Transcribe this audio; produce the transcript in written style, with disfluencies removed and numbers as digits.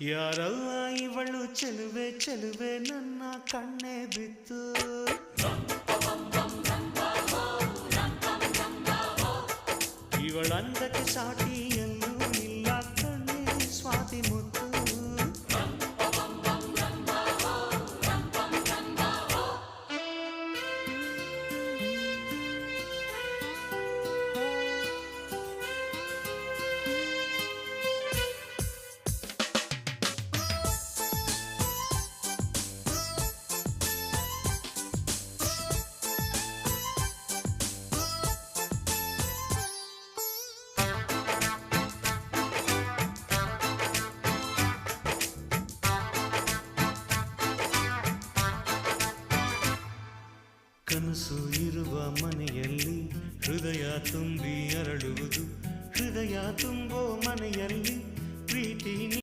ಯಾರಲ್ಲ ಇವಳು ಚೆಲುವೆ ಚೆಲುವೆ ನನ್ನ ಕಣ್ಣೆ ಬಿತ್ತು. ಇವಳಂದಕ್ಕೆ ಸಾಟಿ ಎಲ್ಲೂ ಇಲ್ಲ ಕಣ್ಣೆ ಸ್ವಾತಿ ಮುತ್ತು. ಕನಸು ಇರುವ ಮನೆಯಲ್ಲಿ ಹೃದಯ ತುಂಬಿ ಅರಳುವುದು, ಹೃದಯ ತುಂಬೋ ಮನೆಯಲ್ಲಿ ಪ್ರೀತಿ.